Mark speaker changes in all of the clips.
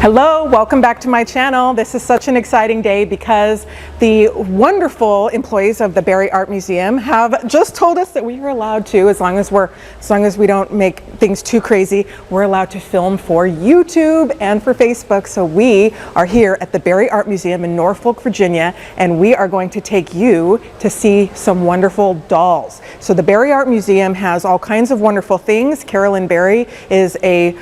Speaker 1: Hello, welcome back to my channel. This is such an exciting day because the wonderful employees of the Barrie Art Museum have just told us that we are allowed to, as long as we don't make things too crazy, we're allowed to film for YouTube and for Facebook. So we are here at the Barrie Art Museum in Norfolk, Virginia, and we are going to take you to see some wonderful dolls. So the Barrie Art Museum has all kinds of wonderful things. Carolyn Barrie is a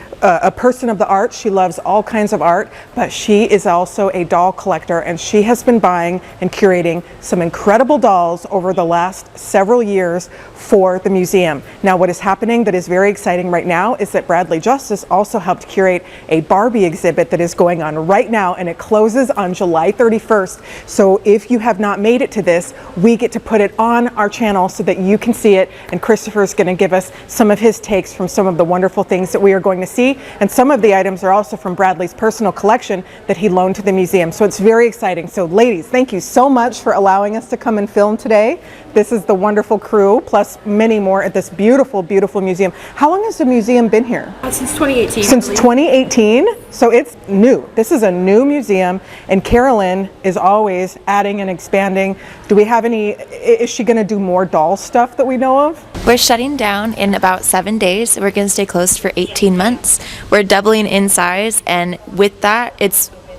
Speaker 1: person of the arts. She loves all kinds of art, but she is also a doll collector, and she has been buying and curating some incredible dolls over the last several years for the museum. Now, what is happening that is very exciting right now is that Bradley Justice also helped curate a Barbie exhibit that is going on right now, and it closes on July 31st. So if you have not made it to this, we get to put it on our channel so that you can see it, and Christopher is going to give us some of his takes from some of the wonderful things that we are going to see, and some of the items are also from Bradley's personal collection that he loaned to the museum. So it's very exciting. So ladies, thank you so much for allowing us to come and film today. This is the wonderful crew, plus many more at this beautiful, beautiful museum. How long has the museum been here?
Speaker 2: Since 2018.
Speaker 1: Since 2018, so it's new. This is a new museum, and Carolyn is always adding and expanding. Do we have any, is she gonna do more doll stuff that we know of?
Speaker 3: We're shutting down in about 7 days. We're going to stay closed for 18 months. We're doubling in size, and with that,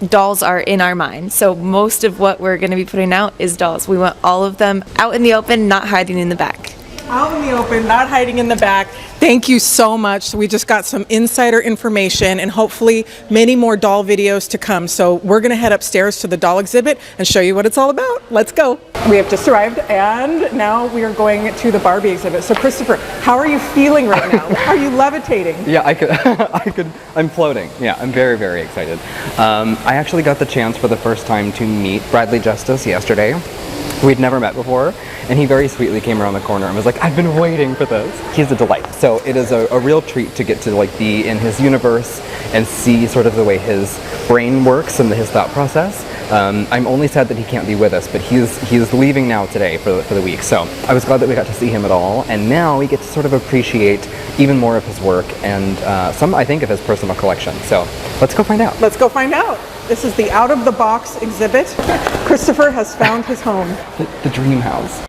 Speaker 3: dolls are in our mind. So most of what we're going to be putting out is dolls. We want all of them out in the open, not hiding in the back.
Speaker 1: Out in the open, not hiding in the back. Thank you so much. We just got some insider information and hopefully many more doll videos to come. So we're gonna head upstairs to the doll exhibit and show you what it's all about. Let's go. We have just arrived and now we are going to the Barbie exhibit. So Christopher, how are you feeling right now? Are you levitating?
Speaker 4: Yeah, I'm floating. Yeah, I'm very, very excited. I actually got the chance for the first time to meet Bradley Justice yesterday. We'd never met before, and he very sweetly came around the corner and was like, I've been waiting for this. He's a delight. So it is a real treat to get to be in his universe and see sort of the way his brain works and his thought process. I'm only sad that he can't be with us, but he's leaving now today for the week. So I was glad that we got to see him at all, and now we get to sort of appreciate even more of his work and some, I think, of his personal collection. So let's go find out.
Speaker 1: Let's go find out. This is the out-of-the-box exhibit. Christopher has found his home.
Speaker 4: The dream house.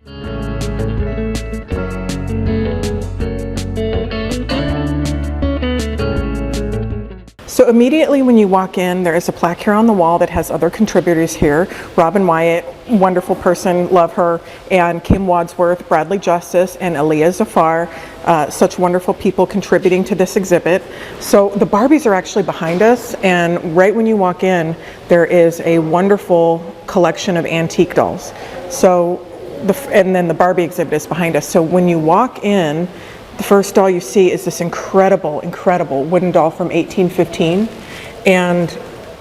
Speaker 1: So immediately when you walk in, there is a plaque here on the wall that has other contributors here. Robin Wyatt, wonderful person, love her, and Kim Wadsworth, Bradley Justice, and Aliyah Zafar, such wonderful people contributing to this exhibit. So the Barbies are actually behind us, and right when you walk in, there is a wonderful collection of antique dolls. So, and then the Barbie exhibit is behind us. So when you walk in, the first doll you see is this incredible, incredible wooden doll from 1815, and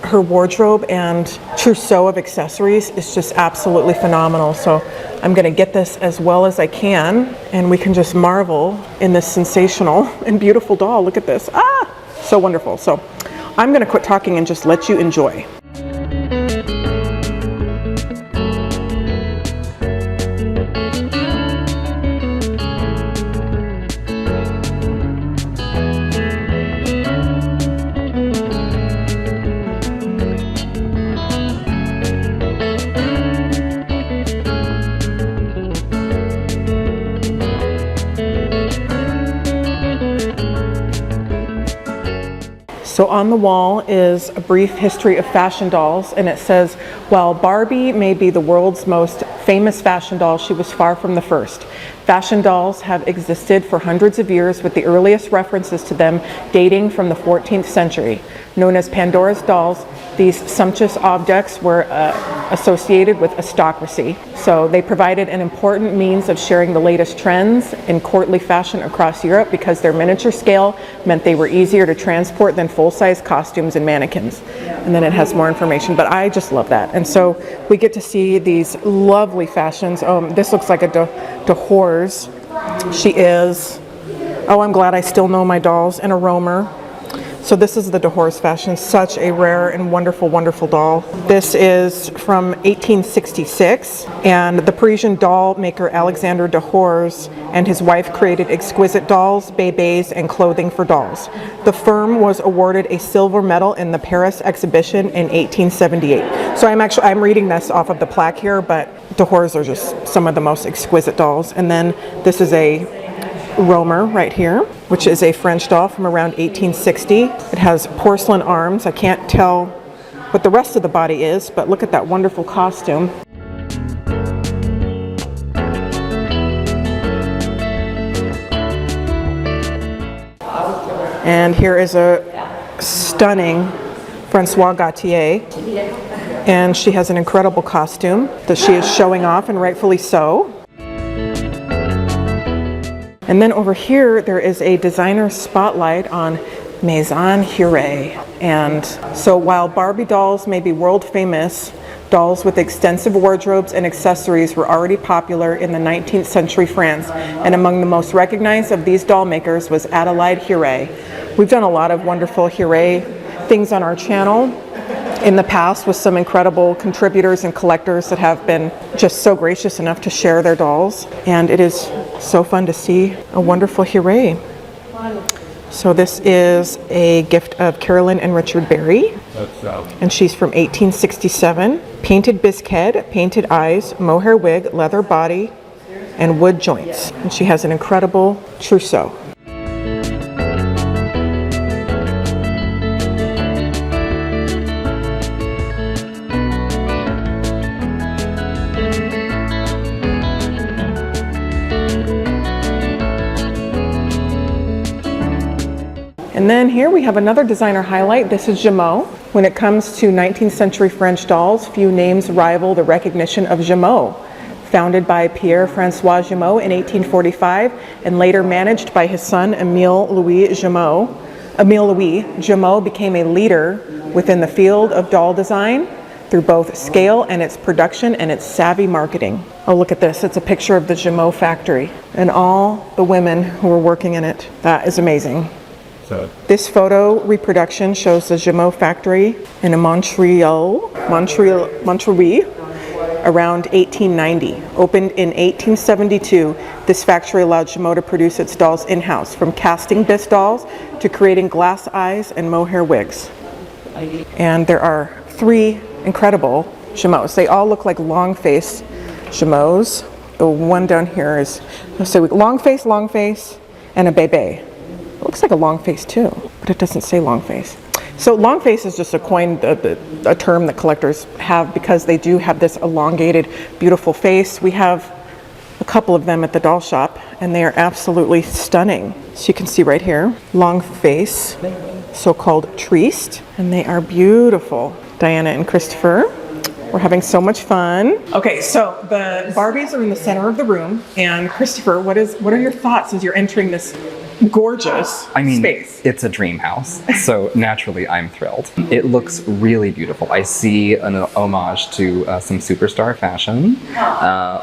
Speaker 1: her wardrobe and trousseau of accessories is just absolutely phenomenal. So I'm going to get this as well as I can, and we can just marvel in this sensational and beautiful doll. Look at this. Ah, so wonderful. So I'm going to quit talking and just let you enjoy. So on the wall is a brief history of fashion dolls, and it says, while Barbie may be the world's most famous fashion doll, she was far from the first. Fashion dolls have existed for hundreds of years, with the earliest references to them dating from the 14th century. Known as Pandora's dolls, these sumptuous objects were associated with aristocracy. So they provided an important means of sharing the latest trends in courtly fashion across Europe because their miniature scale meant they were easier to transport than full-size costumes and mannequins. And then it has more information, but I just love that. And so we get to see these lovely fashions. This looks like a Dehors. She is, oh, I'm glad I still know my dolls, and a Romer. So this is the Dehors fashion, such a rare and wonderful, wonderful doll. This is from 1866, and the Parisian doll maker Alexander Dehors and his wife created exquisite dolls, bébés, and clothing for dolls. The firm was awarded a silver medal in the Paris exhibition in 1878. So I'm reading this off of the plaque here, but Dehors are just some of the most exquisite dolls. And then this is a Romer right here, which is a French doll from around 1860. It has porcelain arms. I can't tell what the rest of the body is, but look at that wonderful costume. And here is a stunning Francois Gautier, and she has an incredible costume that she is showing off, and rightfully so. And then over here, there is a designer spotlight on Maison Curie. And so while Barbie dolls may be world famous, dolls with extensive wardrobes and accessories were already popular in the 19th century France. And among the most recognized of these doll makers was Adelaide Curie. We've done a lot of wonderful Curie things on our channel in the past with some incredible contributors and collectors that have been just so gracious enough to share their dolls. And it is so fun to see a wonderful Curie. So this is a gift of Carolyn and Richard Berry. And she's from 1867. Painted bisque, painted eyes, mohair wig, leather body, and wood joints. And she has an incredible trousseau. And then here we have another designer highlight. This is Gemot. When it comes to 19th century French dolls, few names rival the recognition of Gemot. Founded by Pierre-François Gemot in 1845 and later managed by his son Émile Louis Gemot, Gemot became a leader within the field of doll design through both scale and its production and its savvy marketing. Oh, look at this. It's a picture of the Gemot factory and all the women who were working in it. That is amazing. So this photo reproduction shows the Gemot factory in Montreal, around 1890. Opened in 1872, this factory allowed Gemot to produce its dolls in-house, from casting bisque dolls to creating glass eyes and mohair wigs. And there are 3 incredible Gemots. They all look like long-face Gemots. The one down here is, so long face, and a bébé. It looks like a long face too, but it doesn't say long face. So long face is just a term that collectors have because they do have this elongated, beautiful face. We have a couple of them at the doll shop, and they are absolutely stunning. So you can see right here, long face, so-called triste, and they are beautiful. Diana and Christopher, we're having so much fun. Okay, so the Barbies are in the center of the room, and Christopher, what are your thoughts as you're entering this gorgeous space?
Speaker 4: It's a dream house, so naturally I'm thrilled. It looks really beautiful. I see an homage to some superstar fashion,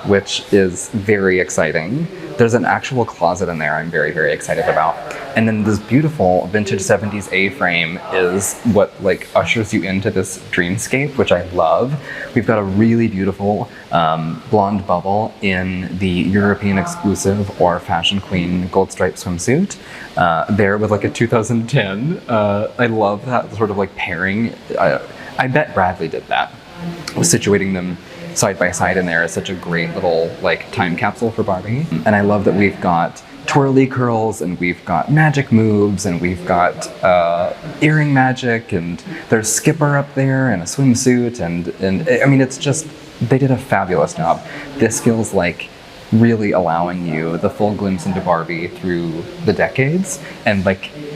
Speaker 4: which is very exciting. There's an actual closet in there I'm very, very excited about. And then this beautiful vintage 70s A-frame is what ushers you into this dreamscape, which I love. We've got a really beautiful blonde bubble in the European exclusive or Fashion Queen gold striped swimsuit. There with a 2010. I love that sort of pairing. I bet Bradley did that. Situating them side by side in there is such a great little time capsule for Barbie. And I love that we've got twirly curls, and we've got magic moves, and we've got earring magic, and there's Skipper up there in a swimsuit, and I mean, it's just, they did a fabulous job. This feels like really allowing you the full glimpse into Barbie through the decades, and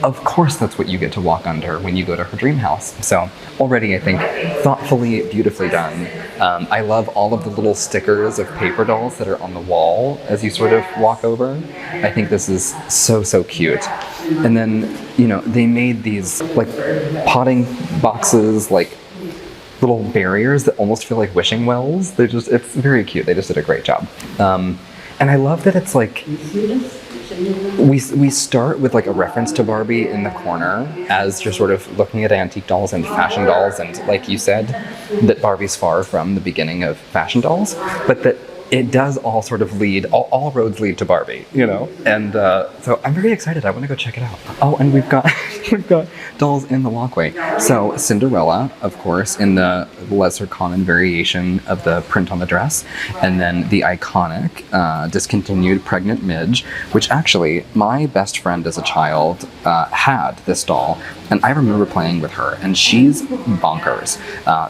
Speaker 4: of course that's what you get to walk under when you go to her dream house. So already I think thoughtfully, beautifully done. I love all of the little stickers of paper dolls that are on the wall as you sort of walk over. I think this is so, so cute. And then, they made these potting boxes, little barriers that almost feel like wishing wells. It's very cute. They just did a great job. And I love that it's we start with like a reference to Barbie in the corner as you're sort of looking at antique dolls and fashion dolls, and like you said, that Barbie's far from the beginning of fashion dolls, but that it does all sort of lead, all roads lead to Barbie, you know? And so I'm very excited. I want to go check it out. Oh, and we've got we've got dolls in the walkway. So Cinderella, of course, in the lesser common variation of the print on the dress, and then the iconic discontinued pregnant Midge, which actually my best friend as a child had this doll, and I remember playing with her, and she's bonkers.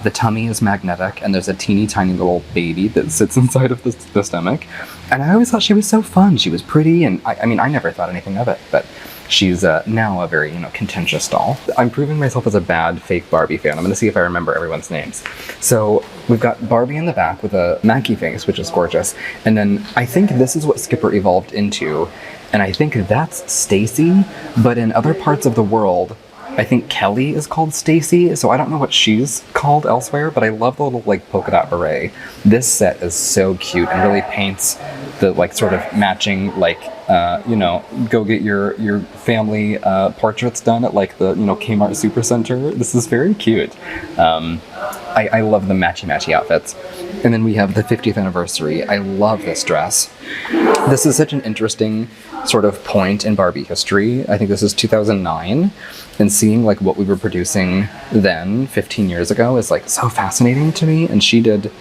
Speaker 4: The tummy is magnetic, and there's a teeny tiny little baby that sits inside of the stomach, and I always thought she was so fun. She was pretty, and I mean, I never thought anything of it, but she's now a very, contentious doll. I'm proving myself as a bad fake Barbie fan. I'm gonna see if I remember everyone's names. So we've got Barbie in the back with a Mackie face, which is gorgeous, and then I think this is what Skipper evolved into, and I think that's Stacy, but in other parts of the world, I think Kelly is called Stacy, so I don't know what she's called elsewhere, but I love the little polka dot beret. This set is so cute and really paints the sort of matching go get your family portraits done at the Kmart Supercenter. This is very cute. I love the matchy outfits. And then we have the 50th anniversary. I love this dress. This is such an interesting sort of point in Barbie history. I think this is 2009, and seeing what we were producing then 15 years ago is so fascinating to me, and she did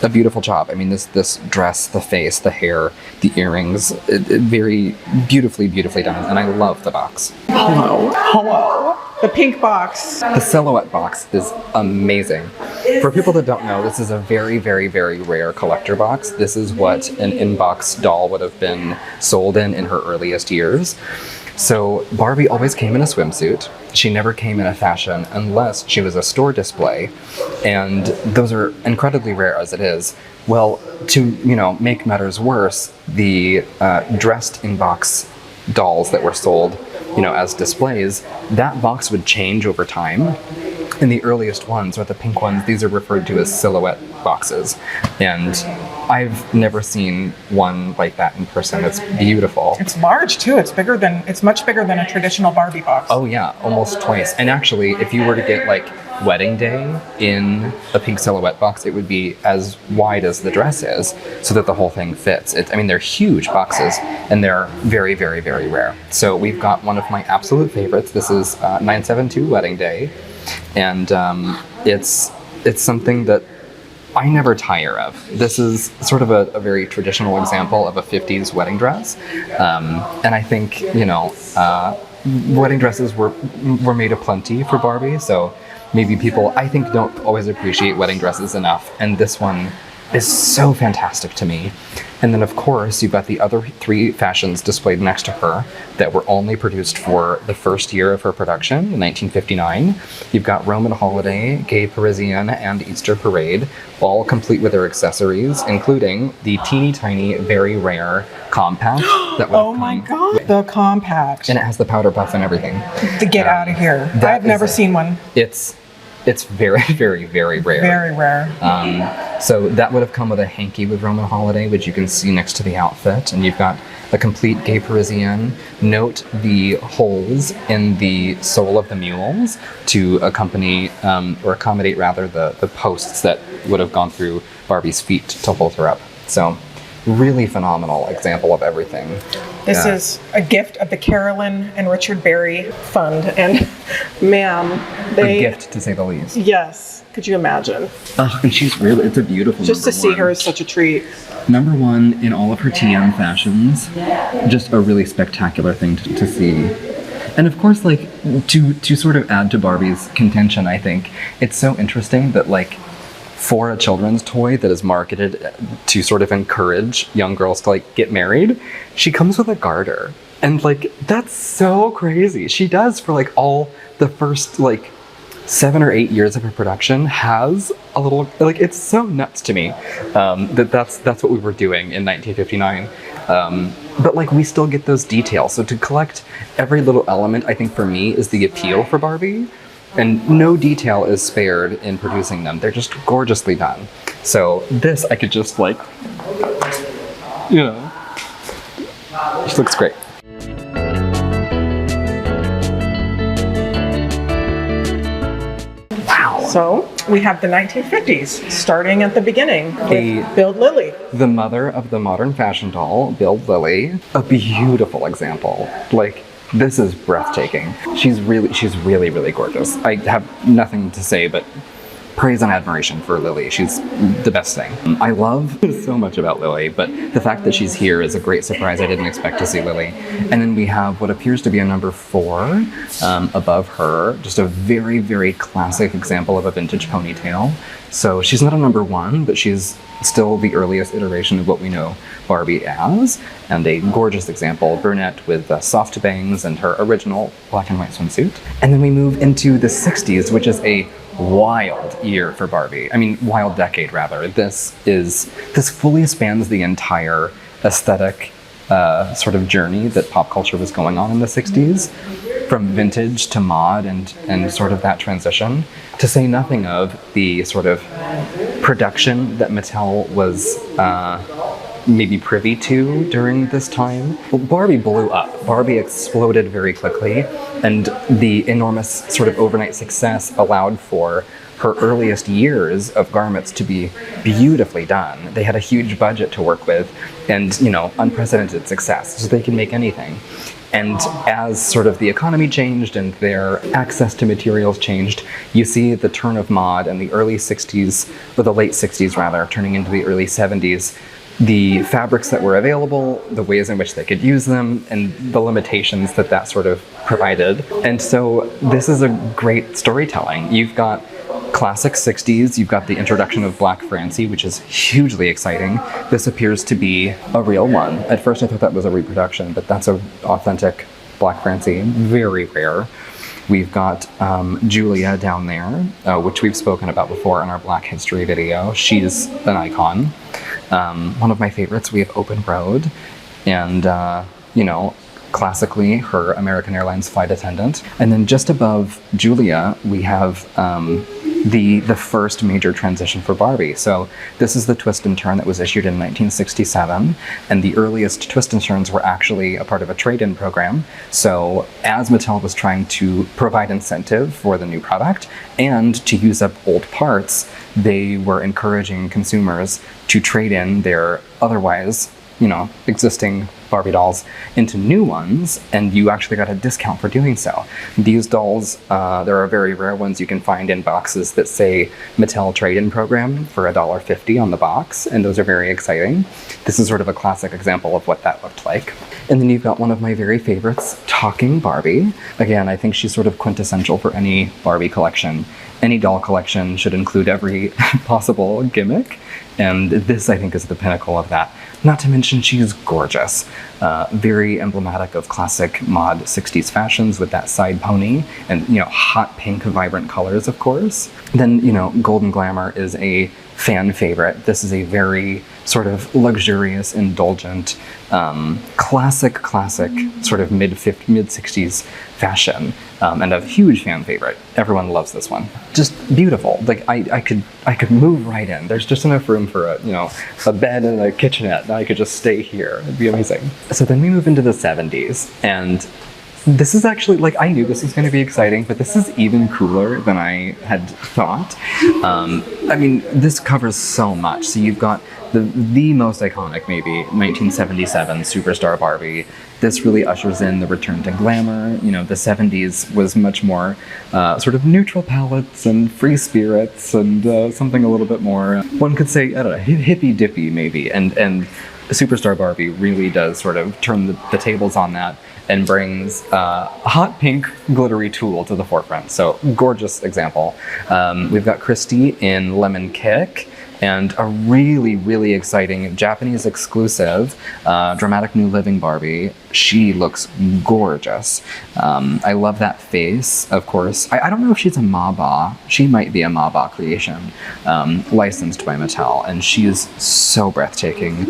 Speaker 4: a beautiful job. I mean, this dress, the face, the hair, the earrings, very beautifully done, and I love the box.
Speaker 1: Hello. The pink box.
Speaker 4: The silhouette box is amazing. For people that don't know, this is a very, very, very rare collector box. This is what an in-box doll would have been sold in her earliest years. So Barbie always came in a swimsuit. She never came in a fashion unless she was a store display. And those are incredibly rare as it is. Well, to, make matters worse, the dressed in-box dolls that were sold, as displays, that box would change over time. And the earliest ones, or the pink ones, these are referred to as silhouette boxes. And I've never seen one like that in person. It's beautiful.
Speaker 1: It's large too. It's much bigger than a traditional Barbie box.
Speaker 4: Oh yeah, almost twice. And actually, if you were to get wedding day in a pink silhouette box, it would be as wide as the dress is, so that the whole thing fits. They're huge boxes, and they're very, very, very rare. So we've got one of my absolute favorites. This is 972 Wedding Day, and it's something that I never tire of. This is sort of a very traditional example of a 50s wedding dress, and I think wedding dresses were made aplenty for Barbie, so maybe people, I think, don't always appreciate wedding dresses enough, and this one is so fantastic to me. And then, of course, you've got the other three fashions displayed next to her that were only produced for the first year of her production, in 1959. You've got Roman Holiday, Gay Parisienne, and Easter Parade, all complete with their accessories, including the teeny tiny, very rare compact that would
Speaker 1: Oh my God, the compact.
Speaker 4: And it has the powder puff and everything.
Speaker 1: Get out of here. I've never seen one.
Speaker 4: It's very, very, very rare.
Speaker 1: Very rare.
Speaker 4: So that would have come with a hanky with Roman Holiday, which you can see next to the outfit. And you've got a complete Gay Parisienne. Note the holes in the sole of the mules to accompany, or accommodate rather, the posts that would have gone through Barbie's feet to hold her up. So really phenomenal example of everything.
Speaker 1: This is a gift of the Carolyn and Richard Berry Fund, and ma'am,
Speaker 4: A gift, to say the least.
Speaker 1: Yes, could you imagine?
Speaker 4: And it's a beautiful
Speaker 1: Just to see
Speaker 4: one.
Speaker 1: her is such a treat.
Speaker 4: Number one in all of her TM fashions. Just a really spectacular thing to see. And of course, to sort of add to Barbie's contention, I think, it's so interesting that for a children's toy that is marketed to sort of encourage young girls to get married, she comes with a garter. And that's so crazy. She does for all the first 7 or 8 years of her production has a little, it's so nuts to me that's what we were doing in 1959. But we still get those details. So to collect every little element, I think for me is the appeal for Barbie. And no detail is spared in producing them. They're just gorgeously done. So this, I could just she looks great.
Speaker 1: So we have the 1950s, starting at the beginning with Build Lily.
Speaker 4: The mother of the modern fashion doll, Build Lily, a beautiful example. Like, this is breathtaking. She's really, really gorgeous. I have nothing to say but praise and admiration for Lily. She's the best thing. I love so much about Lily, but the fact that she's here is a great surprise. I didn't expect to see Lily. And then we have what appears to be a number 4 above her, just a very, very classic example of a vintage ponytail. So she's not a number 1, but she's still the earliest iteration of what we know Barbie as, and a gorgeous example, brunette with soft bangs and her original black and white swimsuit. And then we move into the 60s, which is a wild year for Barbie. I mean, wild decade rather. This fully spans the entire aesthetic sort of journey that pop culture was going on in the 60s, from vintage to mod and sort of that transition, to say nothing of the sort of production that Mattel was maybe privy to during this time. Well, Barbie blew up. Barbie exploded very quickly, and the enormous sort of overnight success allowed for her earliest years of garments to be beautifully done. They had a huge budget to work with and, you know, unprecedented success, so they can make anything. And as sort of the economy changed and their access to materials changed, you see the turn of mod in the early 60s, or the late 60s rather, turning into the early 70s, the fabrics that were available, the ways in which they could use them, and the limitations that that sort of provided. And so this is a great storytelling. You've got classic 60s, you've got the introduction of Black Francie, which is hugely exciting. This appears to be a real one. At first I thought that was a reproduction, but that's an authentic Black Francie, very rare. We've got Julia down there, which we've spoken about before in our Black History video. She's an icon. One of my favorites, we have Open Road, and you know, classically her American Airlines flight attendant. And then just above Julia, we have the first major transition for Barbie. So this is the twist and turn that was issued in 1967, and the earliest twist and turns were actually a part of a trade-in program. So as Mattel was trying to provide incentive for the new product and to use up old parts, they were encouraging consumers to trade in their otherwise, you know, existing Barbie dolls into new ones, and you actually got a discount for doing so. These dolls, there are very rare ones you can find in boxes that say Mattel Trade-In Program for $1.50 on the box, and those are very exciting. This is sort of a classic example of what that looked like. And then you've got one of my very favorites, Talking Barbie. Again, I think she's sort of quintessential for any Barbie collection. Any doll collection should include every possible gimmick, and this, I think, is the pinnacle of that. Not to mention she's gorgeous. Very emblematic of classic mod 60s fashions with that side pony and, you know, hot pink vibrant colors, of course. Then, you know, Golden Glamour is a fan favorite. This is a very sort of luxurious, indulgent, classic sort of mid-60s fashion, and a huge fan favorite. Everyone loves this one. Just beautiful. Like I could move right in. There's just enough room for a bed and a kitchenette, and I could just stay here. It'd be amazing. So then we move into the 70s, and this is actually, like, I knew this was going to be exciting, but this is even cooler than I had thought. I mean, this covers so much. So you've got the most iconic, maybe, 1977 Superstar Barbie. This really ushers in the return to glamour. You know, the 70s was much more sort of neutral palettes and free spirits and something a little bit more, one could say, I don't know, hippy-dippy maybe. And Superstar Barbie really does sort of turn the tables on that and brings a hot pink glittery tulle to the forefront. So, gorgeous example. We've got Christy in Lemon Kick, and a really exciting Japanese exclusive dramatic new living Barbie. She looks gorgeous. I love that face, of course. I don't know if she's a Maba. She might be a Maba creation, licensed by Mattel, and she is so breathtaking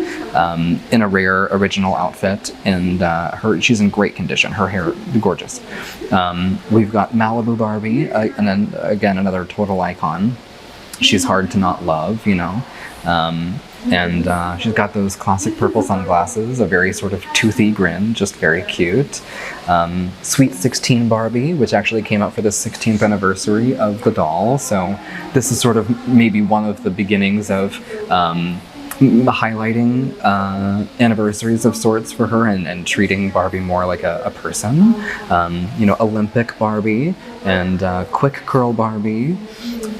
Speaker 4: in a rare original outfit, and she's in great condition. Her hair, gorgeous. We've got Malibu Barbie, and then again another total icon. She's hard to not love, you know. And she's got those classic purple sunglasses, a very sort of toothy grin, just very cute. Sweet 16 Barbie, which actually came out for the 16th anniversary of the doll. So this is sort of maybe one of the beginnings of highlighting anniversaries of sorts for her and treating Barbie more like a person. You know, Olympic Barbie and quick curl Barbie.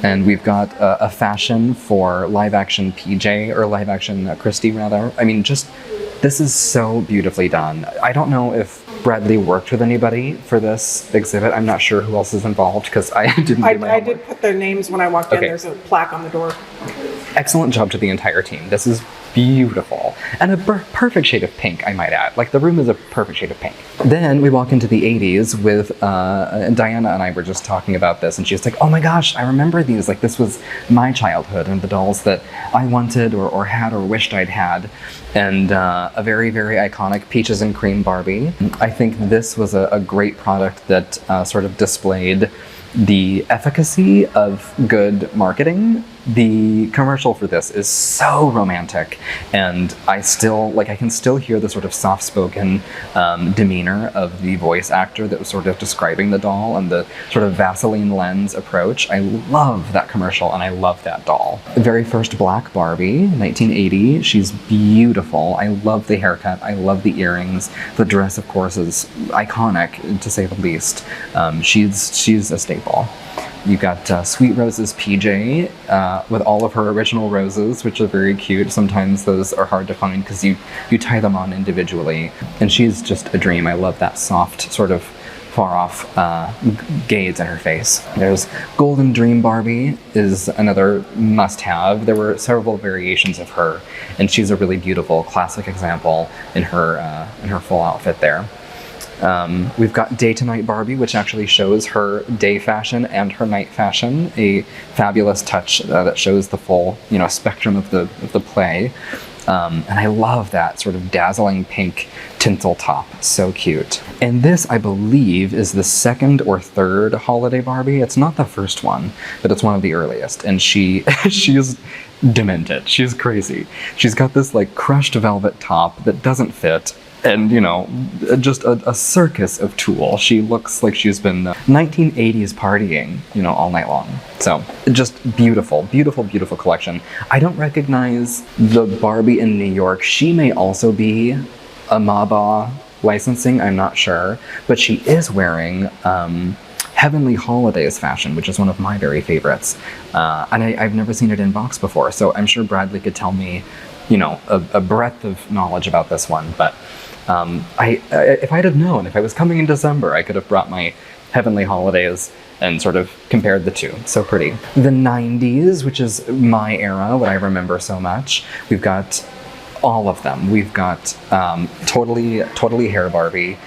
Speaker 4: And we've got a fashion for live action PJ, or live action Christy rather. I mean, just, this is so beautifully done. I don't know if Bradley worked with anybody for this exhibit. I'm not sure who else is involved because I didn't do my homework.
Speaker 1: I did put their names when I walked in.
Speaker 4: Okay.
Speaker 1: There's a plaque on the door.
Speaker 4: Excellent job to the entire team. This is beautiful. And a perfect shade of pink, I might add. Like, the room is a perfect shade of pink. Then we walk into the 80s with, and Diana and I were just talking about this, and she was like, oh my gosh, I remember these. Like, this was my childhood and the dolls that I wanted or had or wished I'd had. And a very, very iconic Peaches and Cream Barbie. I think this was a great product that sort of displayed the efficacy of good marketing. The commercial for this is so romantic, and I can still hear the sort of soft-spoken demeanor of the voice actor that was sort of describing the doll, and the sort of Vaseline lens approach. I love that commercial, and I love that doll. The very first black Barbie, 1980. She's beautiful. I love the haircut. I love the earrings. The dress, of course, is iconic, to say the least. She's a staple. You've got Sweet Rose's PJ with all of her original roses, which are very cute. Sometimes those are hard to find because you tie them on individually. And she's just a dream. I love that soft, sort of far-off gaze in her face. There's Golden Dream Barbie is another must-have. There were several variations of her, and she's a really beautiful classic example in her full outfit there. We've got Day to Night Barbie, which actually shows her day fashion and her night fashion, a fabulous touch that shows the full, spectrum of the play. And I love that sort of dazzling pink tinsel top, so cute. And this, I believe, is the second or third holiday Barbie. It's not the first one, but it's one of the earliest. And she is demented. She's crazy. She's got this like crushed velvet top that doesn't fit. And, just a circus of tulle. She looks like she's been 1980s partying, all night long. So, just beautiful, beautiful, beautiful collection. I don't recognize the Barbie in New York. She may also be a Maba licensing, I'm not sure. But she is wearing Heavenly Holidays fashion, which is one of my very favorites. And I've never seen it in box before, so I'm sure Bradley could tell me, a breadth of knowledge about this one. But if I'd have known, if I was coming in December, I could have brought my Heavenly Holidays and sort of compared the two. So pretty. The 90s, which is my era, what I remember so much. We've got all of them. We've got totally hair Barbie,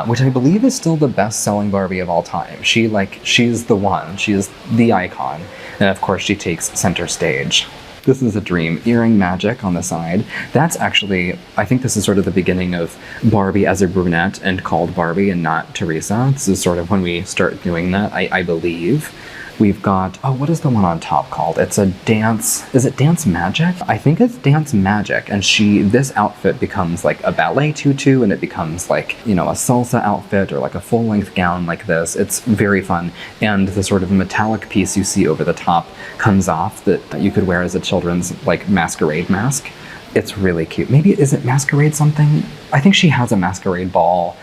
Speaker 4: which I believe is still the best-selling Barbie of all time. She's the one. She is the icon. And of course, she takes center stage. This is a dream. Earring magic on the side. That's actually, I think this is sort of the beginning of Barbie as a brunette and called Barbie and not Teresa. This is sort of when we start doing that, I believe. We've got, what is the one on top called? It's a dance, is it Dance Magic? I think it's Dance Magic, and this outfit becomes like a ballet tutu, and it becomes like, a salsa outfit or like a full-length gown like this. It's very fun, and the sort of metallic piece you see over the top comes off that you could wear as a children's like masquerade mask. It's really cute. Maybe, is it Masquerade something? I think she has a masquerade ball,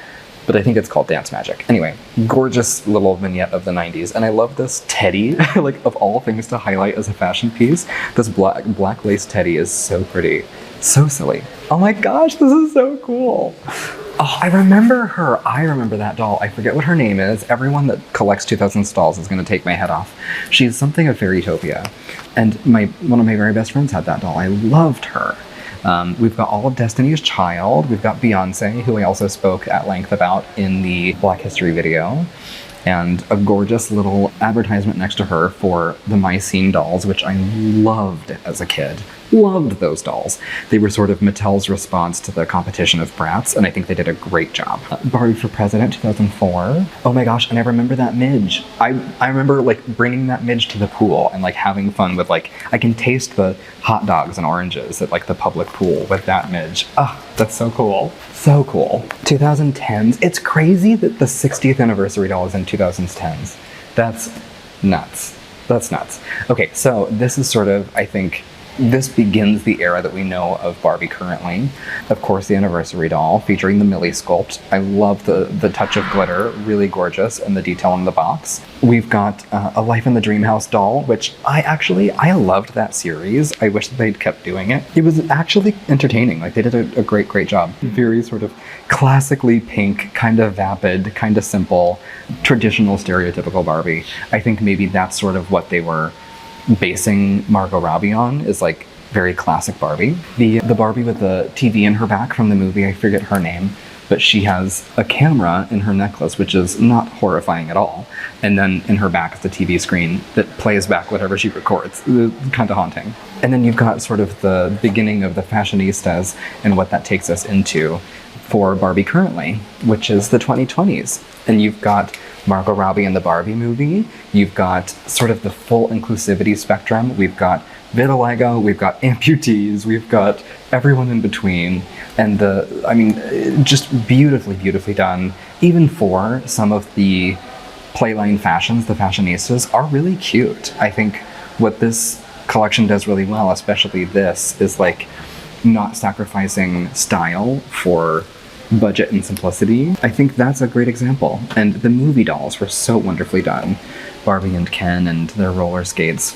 Speaker 4: but I think it's called Dance Magic. Anyway, gorgeous little vignette of the 90s. And I love this teddy, like of all things to highlight as a fashion piece. This black lace teddy is so pretty. So silly. Oh my gosh, this is so cool. Oh, I remember her. I remember that doll. I forget what her name is. Everyone that collects 2000 dolls is gonna take my head off. She's something of Fairytopia. And one of my very best friends had that doll. I loved her. We've got all of Destiny's Child. We've got Beyonce, who I also spoke at length about in the Black History video. And a gorgeous little advertisement next to her for the My Scene dolls, which I loved as a kid. loved those dolls. They were sort of Mattel's response to the competition of Bratz, and I think they did a great job. Barbie for President 2004. Oh my gosh, and I remember that midge. I remember like bringing that midge to the pool and like having fun with like, I can taste the hot dogs and oranges at like the public pool with that midge. Oh, that's so cool. So cool. 2010s. It's crazy that the 60th anniversary doll is in 2010s. That's nuts. That's nuts. Okay, so this is sort of, I think, this begins the era that we know of Barbie currently. Of course, the anniversary doll featuring the Millie sculpt. I love the touch of glitter, really gorgeous, and the detail in the box. We've got a Life in the Dream House doll, which I loved that series. I wish that they'd kept doing it. It was actually entertaining. Like, they did a great job. Very sort of classically pink, kind of vapid, kind of simple, traditional stereotypical Barbie. I think maybe that's sort of what they were basing Margot Robbie on, is like very classic Barbie. The Barbie with the TV in her back from the movie, I forget her name, but she has a camera in her necklace, which is not horrifying at all. And then in her back is the TV screen that plays back whatever she records. Kind of haunting. And then you've got sort of the beginning of the fashionistas and what that takes us into for Barbie currently, which is the 2020s. And you've got Margot Robbie in the Barbie movie. You've got sort of the full inclusivity spectrum. We've got vitiligo, we've got amputees, we've got everyone in between. And just beautifully done. Even for some of the playline fashions, the fashionistas are really cute. I think what this collection does really well, especially this, is like not sacrificing style for budget and simplicity. I think that's a great example. And the movie dolls were so wonderfully done. Barbie and Ken and their roller skates,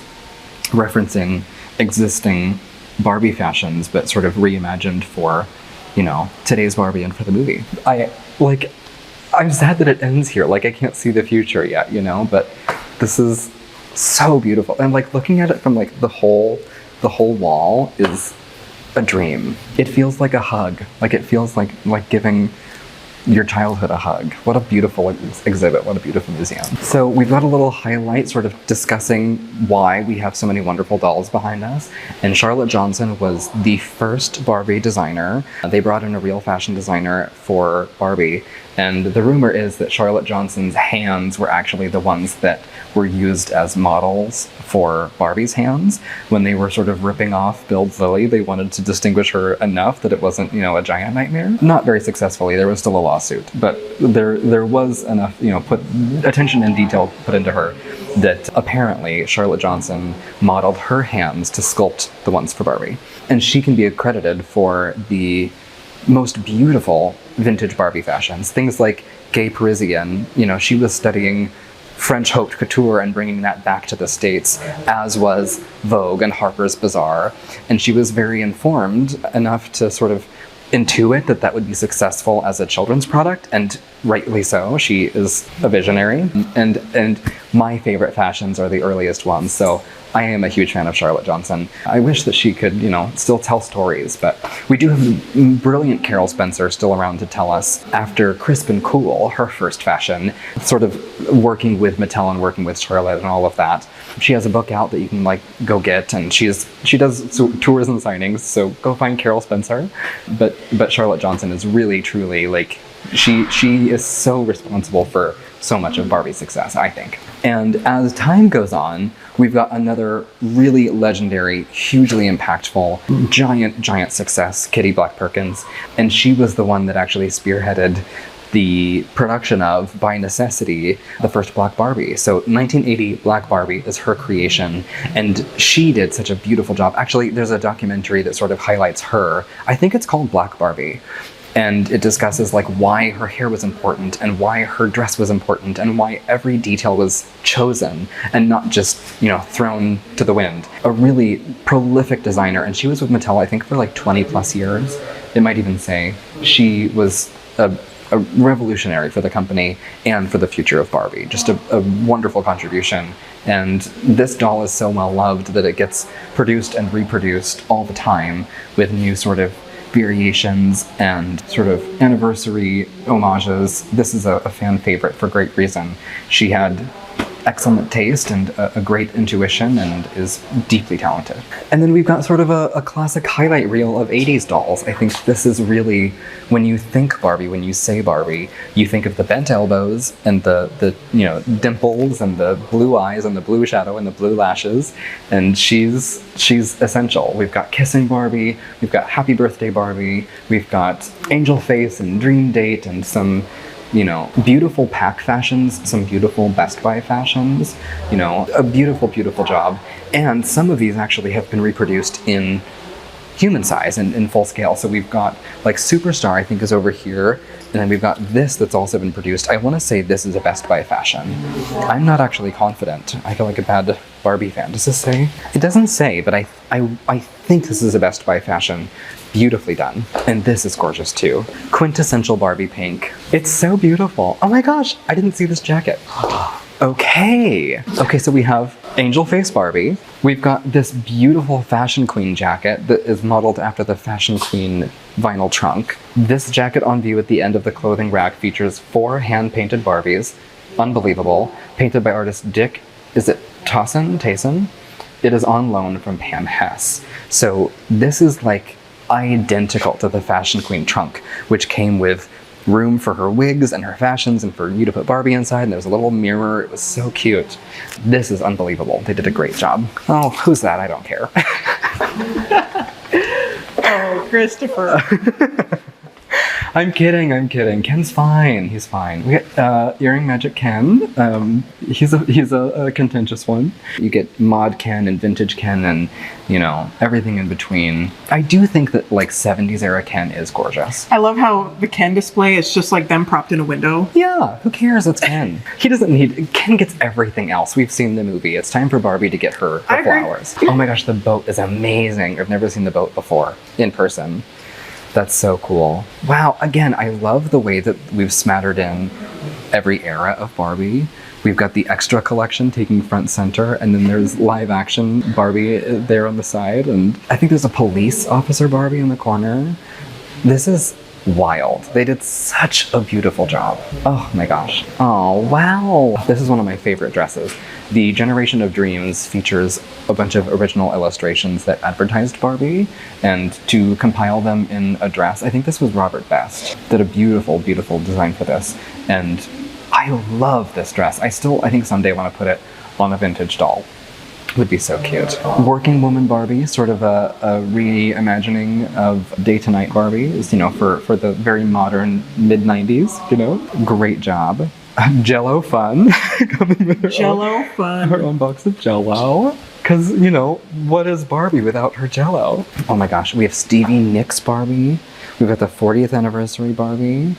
Speaker 4: referencing existing Barbie fashions, but sort of reimagined for, you know, today's Barbie and for the movie. I'm sad that it ends here. Like, I can't see the future yet, you know, but this is so beautiful. And like looking at it from like the whole wall is a dream. It feels like a hug. Like, it feels like giving your childhood a hug. What a beautiful exhibit. What a beautiful museum. So we've got a little highlight sort of discussing why we have so many wonderful dolls behind us. And Charlotte Johnson was the first Barbie designer. They brought in a real fashion designer for Barbie. And the rumor is that Charlotte Johnson's hands were actually the ones that were used as models for Barbie's hands. When they were sort of ripping off Build Lily, they wanted to distinguish her enough that it wasn't, you know, a giant nightmare. Not very successfully. There was still a lawsuit, but there was enough, you know, attention and detail put into her that apparently Charlotte Johnson modeled her hands to sculpt the ones for Barbie. And she can be accredited for the most beautiful vintage Barbie fashions. Things like Gay Parisian, you know, she was studying French haute couture and bringing that back to the States, as was Vogue and Harper's Bazaar. And she was very informed enough to sort of intuit that would be successful as a children's product, and rightly so. She is a visionary. And my favorite fashions are the earliest ones, so I am a huge fan of Charlotte Johnson. I wish that she could, you know, still tell stories, but we do have brilliant Carol Spencer still around to tell us after Crisp and Cool, her first fashion, sort of working with Mattel and working with Charlotte and all of that. She has a book out that you can like go get, and she does tours and signings, so go find Carol Spencer. But Charlotte Johnson is really truly like, she is so responsible for so much of Barbie's success, I think. And as time goes on, we've got another really legendary, hugely impactful, giant success, Kitty Black Perkins. And she was the one that actually spearheaded the production of, by necessity, the first Black Barbie. So 1980 Black Barbie is her creation, and she did such a beautiful job. Actually, there's a documentary that sort of highlights her. I think it's called Black Barbie. And it discusses like why her hair was important and why her dress was important and why every detail was chosen and not just, you know, thrown to the wind. A really prolific designer, and she was with Mattel, I think, for like 20 plus years. It might even say she was a revolutionary for the company and for the future of Barbie. Just a wonderful contribution. And this doll is so well loved that it gets produced and reproduced all the time with new sort of variations and sort of anniversary homages. This is a fan favorite for great reason. She had excellent taste and a great intuition and is deeply talented. And then we've got sort of a classic highlight reel of 80s dolls. I think this is really, when you think Barbie, when you say Barbie, you think of the bent elbows and the you know, dimples and the blue eyes and the blue shadow and the blue lashes, and she's essential. We've got Kissing Barbie, we've got Happy Birthday Barbie, we've got Angel Face and Dream Date and some, you know, beautiful pack fashions, some beautiful Best Buy fashions, you know, a beautiful, beautiful job. And some of these actually have been reproduced in human size and in full scale. So we've got like Superstar, I think, is over here. And then we've got this that's also been produced. I want to say this is a Best Buy fashion. I'm not actually confident. I feel like a bad Barbie fan. Does this say? It doesn't say, but I think this is a Best Buy fashion. Beautifully done. And this is gorgeous too. Quintessential Barbie pink. It's so beautiful. Oh my gosh, I didn't see this jacket. Okay, so we have Angel Face Barbie. We've got this beautiful Fashion Queen jacket that is modeled after the Fashion Queen vinyl trunk. This jacket on view at the end of the clothing rack features 4 hand-painted Barbies. Unbelievable. Painted by artist Dick, is it Tayson? It is on loan from Pam Hess. So this is like identical to the Fashion Queen trunk, which came with room for her wigs and her fashions and for you to put Barbie inside, and there was a little mirror. It was so cute. This is unbelievable. They did a great job. Oh, who's that? I don't care.
Speaker 1: Oh, Christopher.
Speaker 4: I'm kidding. Ken's fine. He's fine. We get Earring Magic Ken. He's a contentious one. You get mod Ken and vintage Ken and, you know, everything in between. I do think that like 70s era Ken is gorgeous.
Speaker 1: I love how the Ken display is just like them propped in a window.
Speaker 4: Yeah, who cares? It's Ken. He doesn't need, Ken gets everything else. We've seen the movie. It's time for Barbie to get her flowers. Oh my gosh, the boat is amazing. I've never seen the boat before in person. That's so cool. Wow, again, I love the way that we've smattered in every era of Barbie. We've got the extra collection taking front center, and then there's live action Barbie there on the side, and I think there's a police officer Barbie in the corner. This is wild. They did such a beautiful job. Oh my gosh. Oh, wow. This is one of my favorite dresses. The Generation of Dreams features a bunch of original illustrations that advertised Barbie, and to compile them in a dress, I think this was Robert Best, did a beautiful, beautiful design for this. And I love this dress. I think someday I want to put it on a vintage doll. Would be so cute. Working woman Barbie, sort of a reimagining of day to night Barbie, is, you know, for the very modern mid-90s, you know. Great job. Jello fun. Coming with her own box of Jello. Because, you know, what is Barbie without her Jello? Oh my gosh, we have Stevie Nicks Barbie. We've got the 40th anniversary Barbie.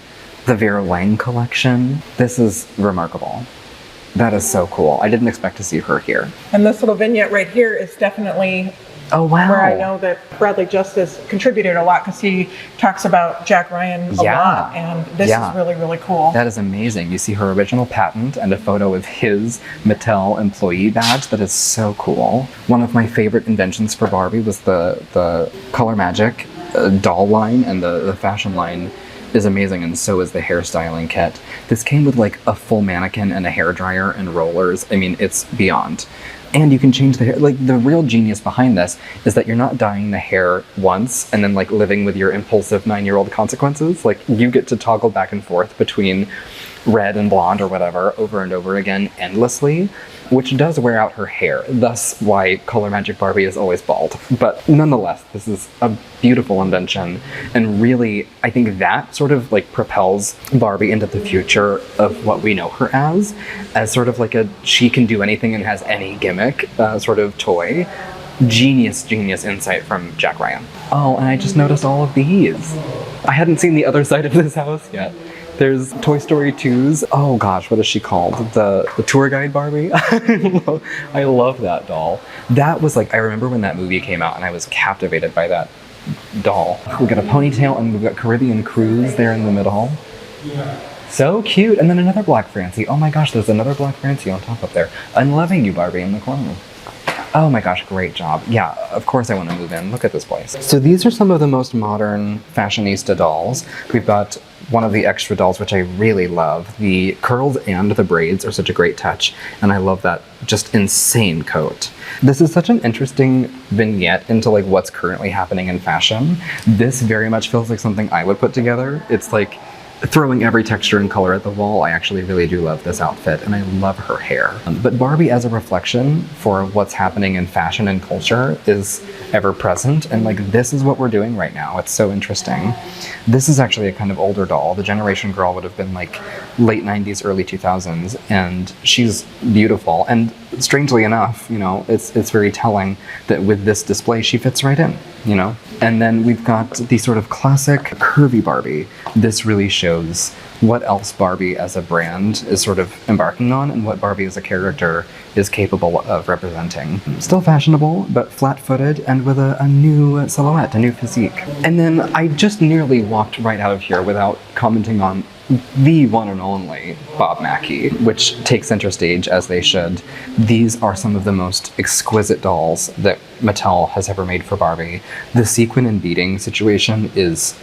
Speaker 4: The Vera Wang collection. This is remarkable. That is so cool. I didn't expect to see her here.
Speaker 1: And this little vignette right here is definitely where I know that Bradley Justice contributed a lot, because he talks about Jack Ryan a lot, and this is really, really cool.
Speaker 4: That is amazing. You see her original patent and a photo of his Mattel employee badge. That is so cool. One of my favorite inventions for Barbie was the Color Magic doll line, and the fashion line is amazing, and so is the hairstyling kit. This came with like a full mannequin and a hairdryer and rollers. I mean, it's beyond. And you can change the hair. Like, the real genius behind this is that you're not dyeing the hair once and then like living with your impulsive 9-year-old consequences. Like, you get to toggle back and forth between red and blonde or whatever over and over again endlessly, which does wear out her hair. Thus why Color Magic Barbie is always bald. But nonetheless, this is a beautiful invention, and really, I think that sort of like propels Barbie into the future of what we know her as sort of like a she can do anything and has any gimmick sort of toy. Genius insight from Jack Ryan. Oh, and I just noticed all of these. I hadn't seen the other side of this house yet. There's Toy Story 2's, oh gosh, what is she called? The tour guide Barbie? I love that doll. That was like, I remember when that movie came out and I was captivated by that doll. We've got a ponytail and we've got Caribbean Cruise there in the middle. So cute. And then another Black Francie. Oh my gosh, there's another Black Francie on top up there. I'm loving you, Barbie, in the corner. Oh my gosh, great job. Yeah, of course I want to move in. Look at this place. So these are some of the most modern fashionista dolls. We've got one of the extra dolls, which I really love. The curls and the braids are such a great touch, and I love that just insane coat. This is such an interesting vignette into like what's currently happening in fashion. This very much feels like something I would put together. It's like throwing every texture and color at the wall. I actually really do love this outfit, and I love her hair. But Barbie as a reflection for what's happening in fashion and culture is ever present, and like this is what we're doing right now. It's so interesting. This is actually a kind of older doll. The Generation Girl would have been like late 90s, early 2000s, and she's beautiful. And strangely enough, you know, it's very telling that with this display she fits right in, you know? And then we've got the sort of classic curvy Barbie. This really shows what else Barbie as a brand is sort of embarking on and what Barbie as a character is capable of representing. Still fashionable, but flat-footed and with a new silhouette, a new physique. And then I just nearly walked right out of here without commenting on the one and only Bob Mackie, which takes center stage as they should. These are some of the most exquisite dolls that Mattel has ever made for Barbie. The sequin and beading situation is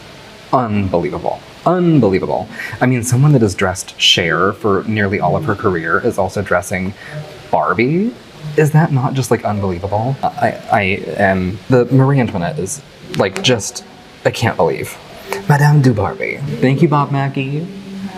Speaker 4: unbelievable. Unbelievable. I mean, someone that has dressed Cher for nearly all of her career is also dressing Barbie. Is that not just like unbelievable? I am, the Marie Antoinette is like just, I can't believe. Madame du Barbie. Thank you, Bob Mackie.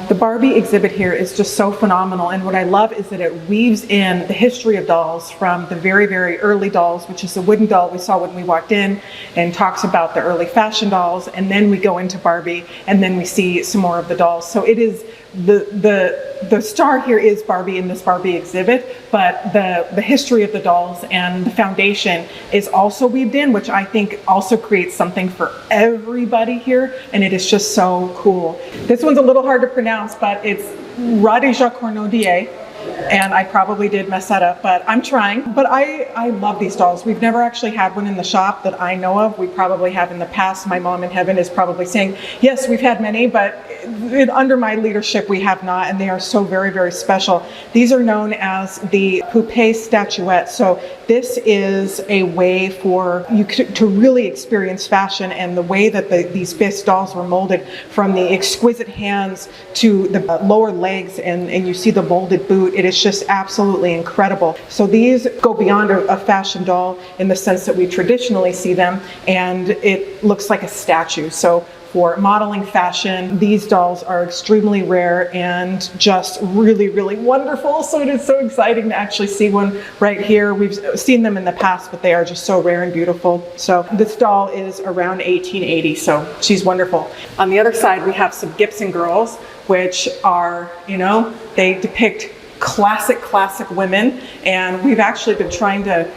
Speaker 1: The Barbie exhibit here is just so phenomenal, and what I love is that it weaves in the history of dolls from the very, very early dolls, which is the wooden doll we saw when we walked in, and talks about the early fashion dolls, and then we go into Barbie, and then we see some more of the dolls. So it is the star here is Barbie in this Barbie exhibit, but the history of the dolls and the foundation is also weaved in, which I think also creates something for everybody here, and it is just so cool. This one's a little hard to pronounce, but it's Radija Cornodier, and I probably did mess that up, but I'm trying. But I love these dolls. We've never actually had one in the shop that I know of. We probably have in the past. My mom in heaven is probably saying, yes, we've had many, but under my leadership we have not, and they are so very, very special. These are known as the poupée statuette. So this is a way for you to really experience fashion, and the way that these Bis dolls were molded, from the exquisite hands to the lower legs, and you see the molded boot. It is just absolutely incredible. So these go beyond a fashion doll in the sense that we traditionally see them, and it looks like a statue. So for modeling fashion, these dolls are extremely rare and just really, really wonderful. So it is so exciting to actually see one right here. We've seen them in the past, but they are just so rare and beautiful. So this doll is around 1880, so she's wonderful. On the other side, we have some Gibson girls, which are, you know, they depict classic women, and we've actually been trying to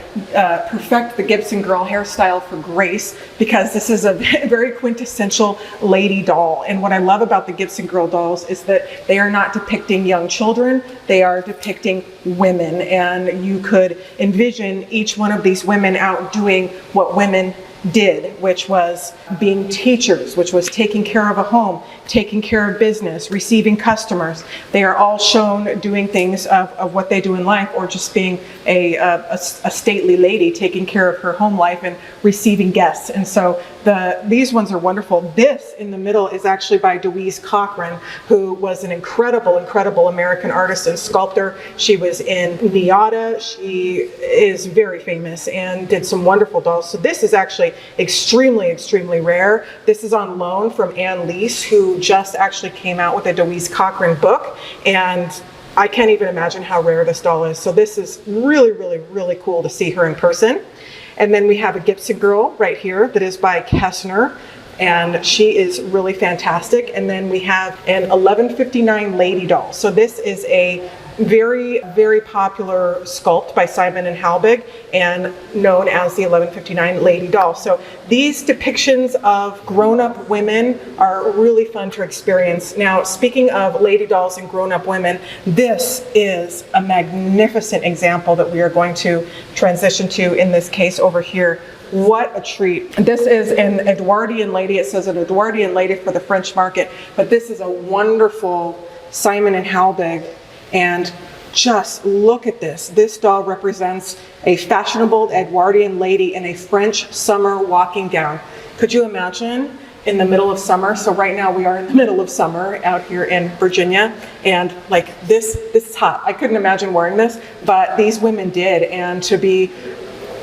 Speaker 1: perfect the Gibson girl hairstyle for Grace, because this is a very quintessential lady doll. And what I love about the Gibson girl dolls is that they are not depicting young children, they are depicting women, and you could envision each one of these women out doing what women did, which was being teachers, which was taking care of a home, taking care of business, receiving customers. They are all shown doing things of what they do in life, or just being a stately lady taking care of her home life and receiving guests. And so these ones are wonderful. This in the middle is actually by Louise Cochran, who was an incredible American artist and sculptor. She was in Niata. She is very famous and did some wonderful dolls. So this is actually extremely rare. This is on loan from Ann Leese, who just actually came out with a Louise Cochran book, and I can't even imagine how rare this doll is. So this is really cool to see her in person. And then we have a Gibson girl right here that is by Kessner, and she is really fantastic. And then we have an 1159 lady doll. So this is a very popular sculpt by Simon and Halbig, and known as the 1159 lady doll. So these depictions of grown-up women are really fun to experience. Now, speaking of lady dolls and grown-up women, this is a magnificent example that we are going to transition to in this case over here. What a treat. This is an Edwardian lady. It says an Edwardian lady for the French market, but this is a wonderful Simon and Halbig. And just look at this. This doll represents a fashionable Edwardian lady in a French summer walking gown. Could you imagine in the middle of summer? So right now we are in the middle of summer out here in Virginia, and like this is hot. I couldn't imagine wearing this, but these women did, and to be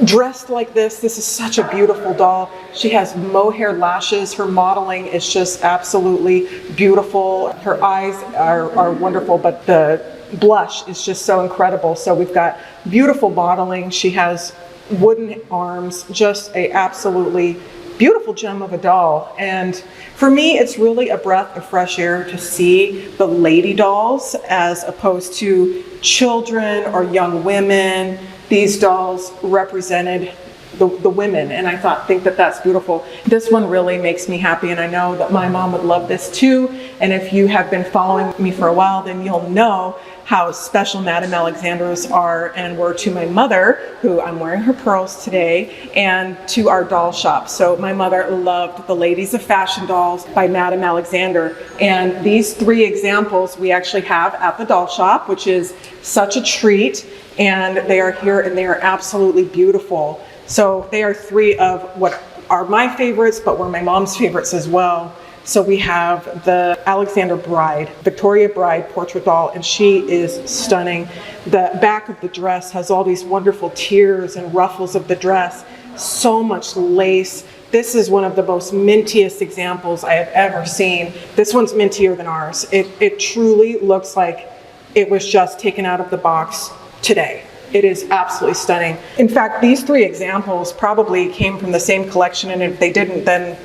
Speaker 1: dressed like this is such a beautiful doll. She has mohair lashes. Her modeling is just absolutely beautiful. Her eyes are wonderful, but the blush is just so incredible. So we've got beautiful modeling. She has wooden arms, just a absolutely beautiful gem of a doll. And for me, it's really a breath of fresh air to see the lady dolls as opposed to children or young women. These dolls represented the women, and I think that that's beautiful. This one really makes me happy, and I know that my mom would love this too. And if you have been following me for a while, then you'll know how special Madame Alexander's are and were to my mother, who I'm wearing her pearls today, and to our doll shop. So my mother loved the Ladies of Fashion dolls by Madame Alexander. And these 3 examples we actually have at the doll shop, which is such a treat. And they are here, and they are absolutely beautiful. So they are 3 of what are my favorites, but were my mom's favorites as well. So we have the Alexander Bride, Victoria Bride portrait doll, and she is stunning. The back of the dress has all these wonderful tiers and ruffles of the dress, so much lace. This is one of the most mintiest examples I have ever seen. This one's mintier than ours. It truly looks like it was just taken out of the box today. It is absolutely stunning. In fact, these 3 examples probably came from the same collection, and if they didn't, then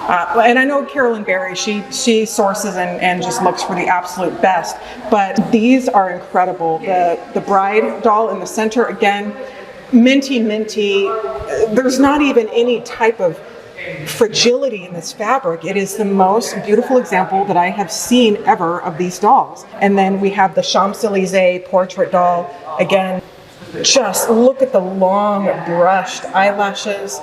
Speaker 1: and I know Carolyn Berry, she sources and just looks for the absolute best, but these are incredible. The bride doll in the center, again, minty. There's not even any type of fragility in this fabric. It is the most beautiful example that I have seen ever of these dolls. And then we have the Champs-Elysees portrait doll. Again, just look at the long brushed eyelashes,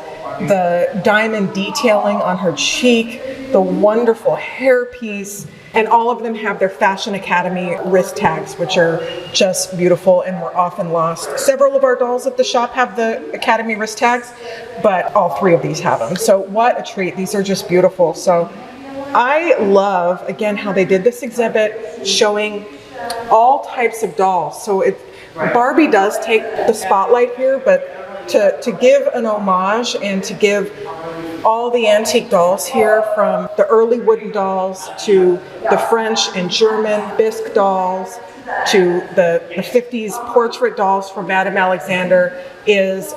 Speaker 1: the diamond detailing on her cheek, the wonderful hairpiece, and all of them have their Fashion Academy wrist tags, which are just beautiful and were often lost. Several of our dolls at the shop have the Academy wrist tags, but all 3 of these have them. So what a treat. These are just beautiful. So I love, again, how they did this exhibit showing all types of dolls. So Barbie does take the spotlight here, but to give an homage and to give all the antique dolls here, from the early wooden dolls to the French and German bisque dolls to the 50s portrait dolls from Madame Alexander, is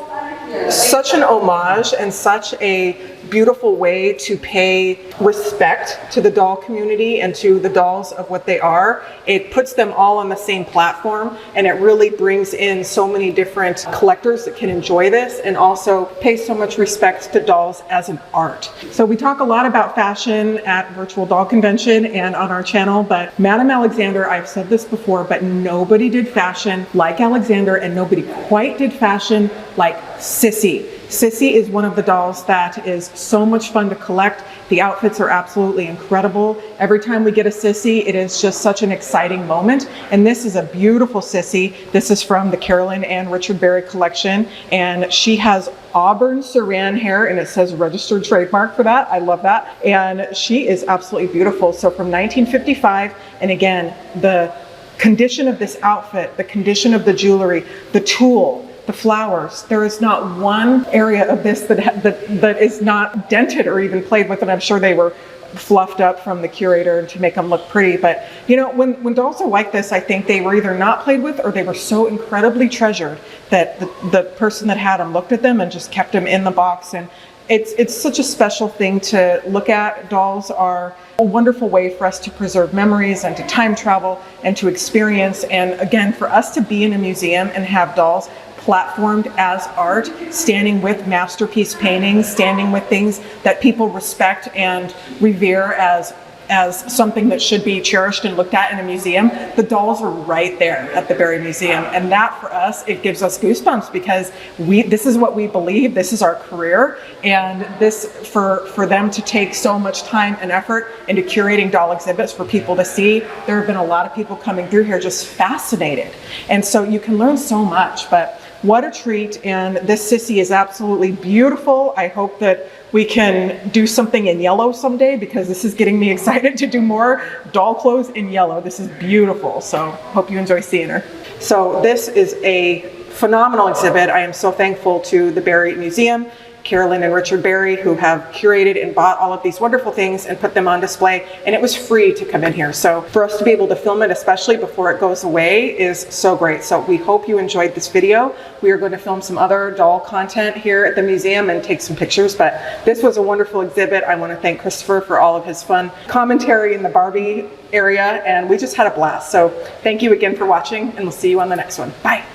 Speaker 1: such an homage and such a beautiful way to pay respect to the doll community and to the dolls of what they are. It puts them all on the same platform, and it really brings in so many different collectors that can enjoy this and also pay so much respect to dolls as an art. So we talk a lot about fashion at Virtual Doll Convention and on our channel, but Madame Alexander, I've said this before, but nobody did fashion like Alexander, and nobody quite did fashion like Sissy. Sissy is one of the dolls that is so much fun to collect. The outfits are absolutely incredible. Every time we get a Sissy, it is just such an exciting moment. And this is a beautiful Sissy. This is from the Carolyn and Richard Berry collection. And she has auburn saran hair, and it says registered trademark for that. I love that. And she is absolutely beautiful. So from 1955, and again, the condition of this outfit, the condition of the jewelry, the tulle, the flowers, there is not one area of this that is not dented or even played with, and I'm sure they were fluffed up from the curator to make them look pretty. But you know, when dolls are like this, I think they were either not played with or they were so incredibly treasured that the person that had them looked at them and just kept them in the box. And it's such a special thing to look at. Dolls are a wonderful way for us to preserve memories and to time travel and to experience. And again, for us to be in a museum and have dolls platformed as art, standing with masterpiece paintings, standing with things that people respect and revere as as something that should be cherished and looked at in a museum, the dolls are right there at the Barrie Museum. And that for us, it gives us goosebumps because this is what we believe, this is our career, and this for them to take so much time and effort into curating doll exhibits for people to see. There have been a lot of people coming through here just fascinated. And so you can learn so much, but what a treat. And this sissy is absolutely beautiful. I hope that we can do something in yellow someday because this is getting me excited to do more doll clothes in yellow. This is beautiful. So hope you enjoy seeing her. So this is a phenomenal exhibit. I am so thankful to the Barrie Museum, Carolyn and Richard Barrie, who have curated and bought all of these wonderful things and put them on display, and it was free to come in here. So for us to be able to film it, especially before it goes away, is so great. So we hope you enjoyed this video. We are going to film some other doll content here at the museum and take some pictures, but this was a wonderful exhibit. I want to thank Christopher for all of his fun commentary in the Barbie area, and we just had a blast. So thank you again for watching, and we'll see you on the next one. Bye.